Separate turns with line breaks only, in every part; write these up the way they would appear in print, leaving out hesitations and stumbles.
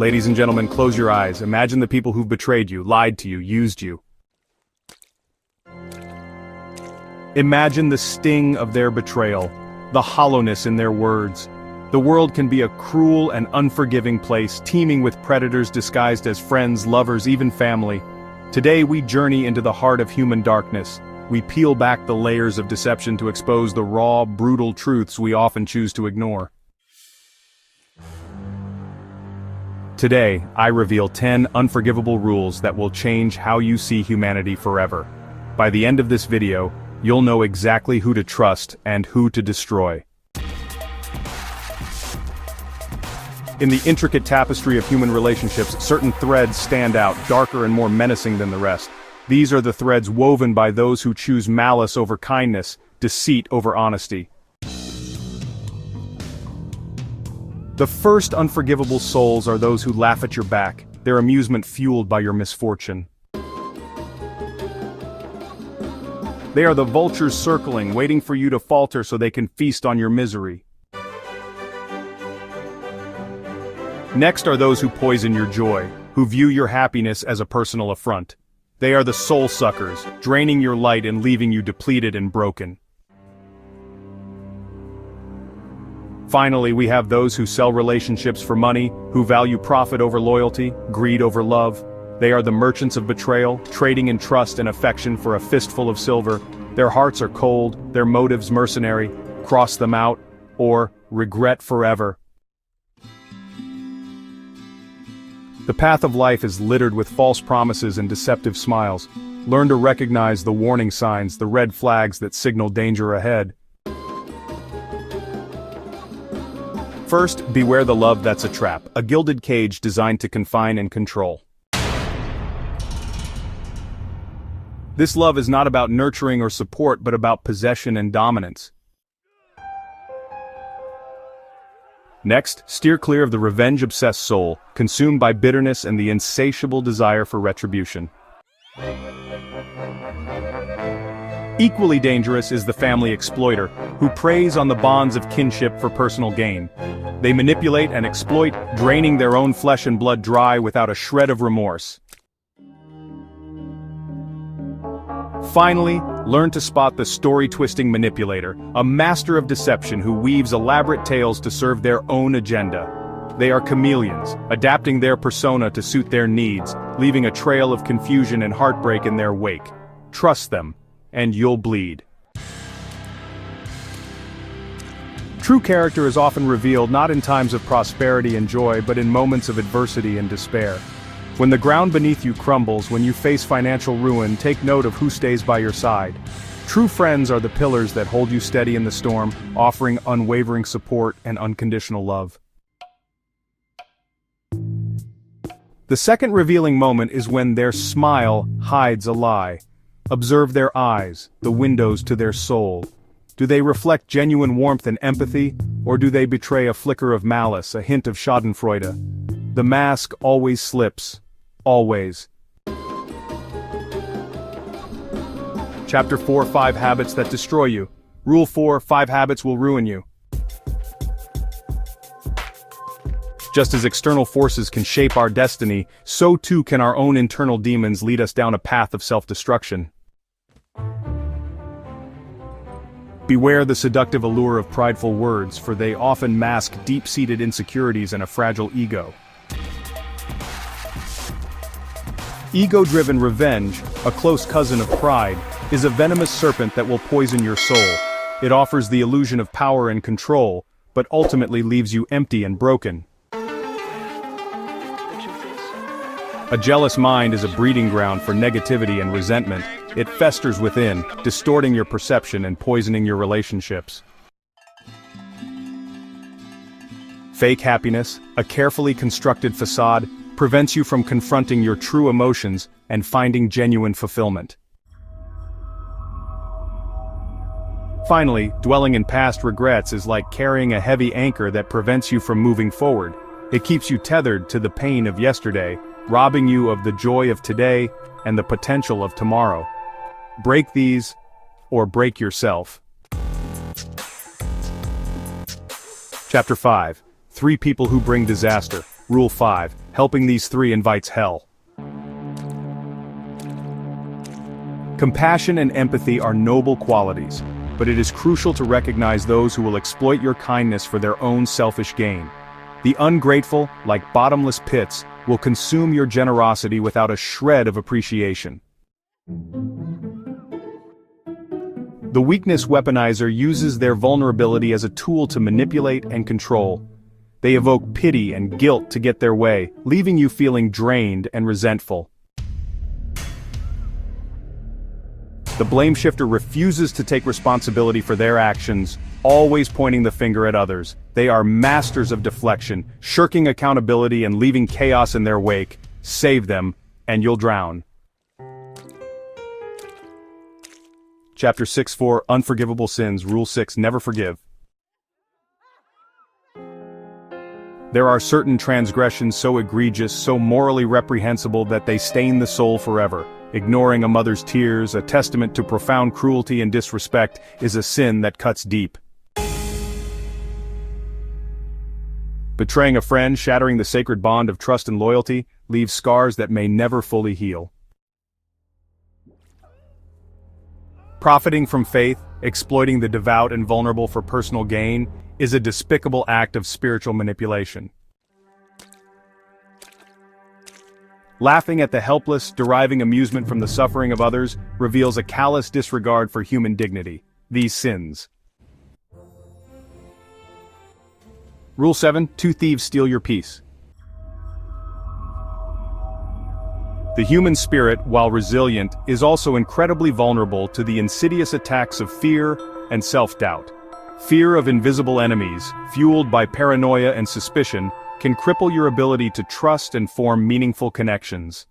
Ladies and gentlemen, close your eyes. Imagine the people who've betrayed you, lied to you, used you. Imagine the sting of their betrayal, the hollowness in their words. The world can be a cruel and unforgiving place, teeming with predators disguised as friends, lovers, even family. Today we journey into the heart of human darkness. We peel back the layers of deception to expose the raw, brutal truths we often choose to ignore. Today, I reveal 10 unforgivable rules that will change how you see humanity forever. By the end of this video, you'll know exactly who to trust and who to destroy. In the intricate tapestry of human relationships, certain threads stand out, darker and more menacing than the rest. These are the threads woven by those who choose malice over kindness, deceit over honesty. The first unforgivable souls are those who laugh at your back, their amusement fueled by your misfortune. They are the vultures circling, waiting for you to falter so they can feast on your misery. Next are those who poison your joy, who view your happiness as a personal affront. They are the soul suckers, draining your light and leaving you depleted and broken. Finally, we have those who sell relationships for money, who value profit over loyalty, greed over love. They are the merchants of betrayal, trading in trust and affection for a fistful of silver. Their hearts are cold, their motives mercenary. Cross them out, or regret forever. The path of life is littered with false promises and deceptive smiles. Learn to recognize the warning signs, the red flags that signal danger ahead. First, beware the love that's a trap, a gilded cage designed to confine and control. This love is not about nurturing or support, but about possession and dominance. Next, steer clear of the revenge-obsessed soul, consumed by bitterness and the insatiable desire for retribution. Equally dangerous is the family exploiter, who preys on the bonds of kinship for personal gain. They manipulate and exploit, draining their own flesh and blood dry without a shred of remorse. Finally, learn to spot the story-twisting manipulator, a master of deception who weaves elaborate tales to serve their own agenda. They are chameleons, adapting their persona to suit their needs, leaving a trail of confusion and heartbreak in their wake. Trust them, and you'll bleed. True character is often revealed not in times of prosperity and joy, but in moments of adversity and despair. When the ground beneath you crumbles, when you face financial ruin, take note of who stays by your side. True friends are the pillars that hold you steady in the storm, offering unwavering support and unconditional love. The second revealing moment is when their smile hides a lie. Observe their eyes, the windows to their soul. Do they reflect genuine warmth and empathy, or do they betray a flicker of malice, a hint of schadenfreude? The mask always slips. Always. Chapter 4: 5 Habits That Destroy You. Rule 4: 5 habits will ruin you. Just as external forces can shape our destiny, so too can our own internal demons lead us down a path of self-destruction. Beware the seductive allure of prideful words, for they often mask deep-seated insecurities and a fragile ego. Ego-driven revenge, a close cousin of pride, is a venomous serpent that will poison your soul. It offers the illusion of power and control, but ultimately leaves you empty and broken. A jealous mind is a breeding ground for negativity and resentment. It festers within, distorting your perception and poisoning your relationships. Fake happiness, a carefully constructed facade, prevents you from confronting your true emotions and finding genuine fulfillment. Finally, dwelling in past regrets is like carrying a heavy anchor that prevents you from moving forward. It keeps you tethered to the pain of yesterday, robbing you of the joy of today and the potential of tomorrow. Break these, or break yourself. Chapter 5: 3 People Who Bring Disaster. Rule 5. Helping these three invites hell. Compassion and empathy are noble qualities, but it is crucial to recognize those who will exploit your kindness for their own selfish gain. The ungrateful, like bottomless pits, will consume your generosity without a shred of appreciation. The weakness weaponizer uses their vulnerability as a tool to manipulate and control. They evoke pity and guilt to get their way, leaving you feeling drained and resentful. The blame shifter refuses to take responsibility for their actions, always pointing the finger at others. They are masters of deflection, shirking accountability and leaving chaos in their wake. Save them, and you'll drown. Chapter 6-4 Unforgivable Sins. Rule 6 Never forgive. There are certain transgressions so egregious, so morally reprehensible that they stain the soul forever. Ignoring a mother's tears, a testament to profound cruelty and disrespect, is a sin that cuts deep. Betraying a friend, shattering the sacred bond of trust and loyalty, leaves scars that may never fully heal. Profiting from faith, exploiting the devout and vulnerable for personal gain, is a despicable act of spiritual manipulation. Laughing at the helpless, deriving amusement from the suffering of others, reveals a callous disregard for human dignity. These sins. Rule 7. Two thieves steal your peace. The human spirit, while resilient, is also incredibly vulnerable to the insidious attacks of fear and self-doubt. Fear of invisible enemies, fueled by paranoia and suspicion, can cripple your ability to trust and form meaningful connections.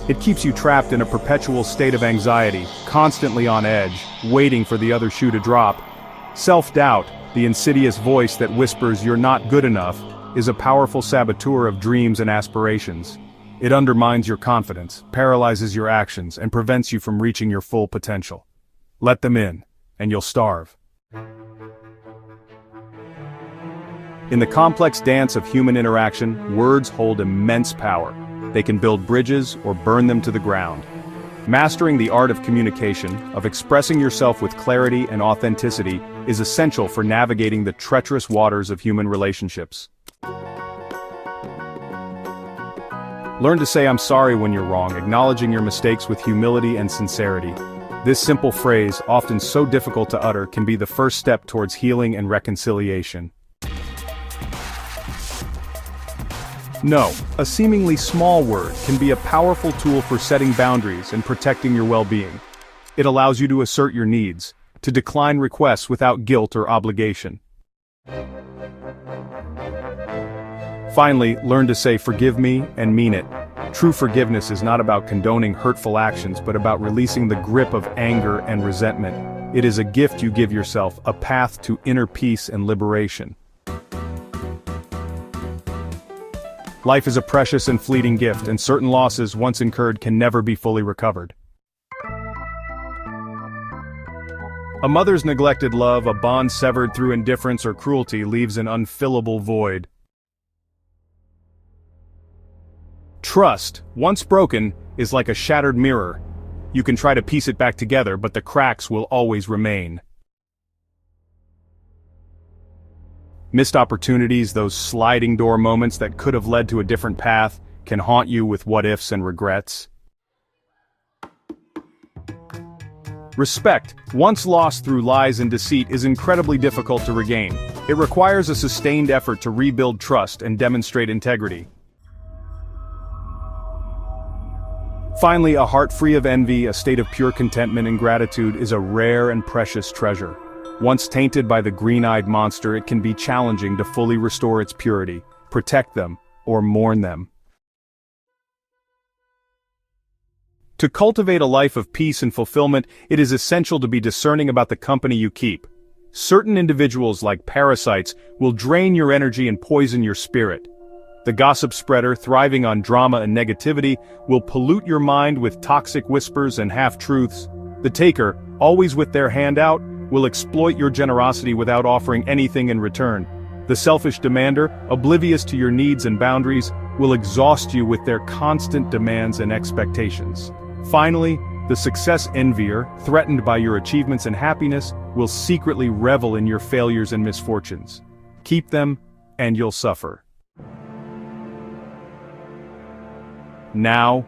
It keeps you trapped in a perpetual state of anxiety, constantly on edge, waiting for the other shoe to drop. Self-doubt, the insidious voice that whispers you're not good enough, is a powerful saboteur of dreams and aspirations. It undermines your confidence, paralyzes your actions, and prevents you from reaching your full potential. Let them in, and you'll starve. In the complex dance of human interaction, words hold immense power. They can build bridges or burn them to the ground. Mastering the art of communication, of expressing yourself with clarity and authenticity, is essential for navigating the treacherous waters of human relationships. Learn to say "I'm sorry" when you're wrong, acknowledging your mistakes with humility and sincerity. This simple phrase, often so difficult to utter, can be the first step towards healing and reconciliation. No, a seemingly small word can be a powerful tool for setting boundaries and protecting your well-being. It allows you to assert your needs, to decline requests without guilt or obligation. Finally, learn to say "forgive me" and mean it. True forgiveness is not about condoning hurtful actions but about releasing the grip of anger and resentment. It is a gift you give yourself, a path to inner peace and liberation. Life is a precious and fleeting gift, and certain losses, once incurred, can never be fully recovered. A mother's neglected love, a bond severed through indifference or cruelty, leaves an unfillable void. Trust, once broken, is like a shattered mirror. You can try to piece it back together, but the cracks will always remain. Missed opportunities, those sliding door moments that could have led to a different path, can haunt you with what-ifs and regrets. Respect, once lost through lies and deceit, is incredibly difficult to regain. It requires a sustained effort to rebuild trust and demonstrate integrity. Finally, a heart free of envy, a state of pure contentment and gratitude, is a rare and precious treasure. Once tainted by the green-eyed monster, it can be challenging to fully restore its purity. Protect them, or mourn them. To cultivate a life of peace and fulfillment, it is essential to be discerning about the company you keep. Certain individuals, like parasites, will drain your energy and poison your spirit. The gossip spreader, thriving on drama and negativity, will pollute your mind with toxic whispers and half-truths. The taker, always with their hand out, will exploit your generosity without offering anything in return. The The selfish demander, oblivious to your needs and boundaries, will exhaust you with their constant demands and expectations. Finally, the success envier, threatened by your achievements and happiness, will secretly revel in your failures and misfortunes. Keep them, and you'll suffer. Now,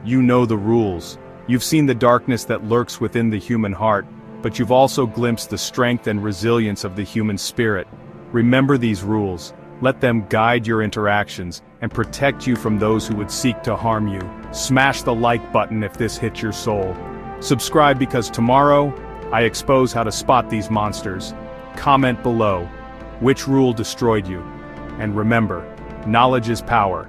you know the rules. You've seen the darkness that lurks within the human heart, but you've also glimpsed the strength and resilience of the human spirit. Remember these rules, let them guide your interactions, and protect you from those who would seek to harm you. Smash the like button if this hits your soul. Subscribe because tomorrow, I expose how to spot these monsters. Comment below, which rule destroyed you? And remember, knowledge is power.